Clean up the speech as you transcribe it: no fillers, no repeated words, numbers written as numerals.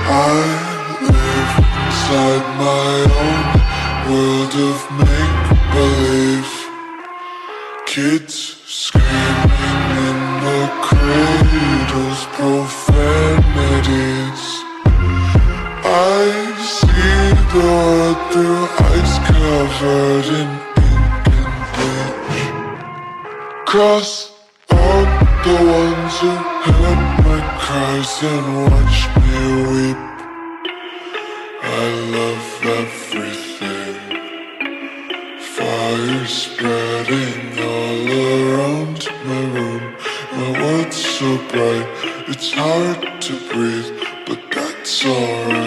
I live inside my own world of make-believe. Kids screaming in the cradles, profanities. I see the world through ice covered in ink and bleach. Cross out the ones who heard my cries and watched me weep. I love everything. Fire spreading all around my room. My world's so bright, it's hard to breathe, but that's alright.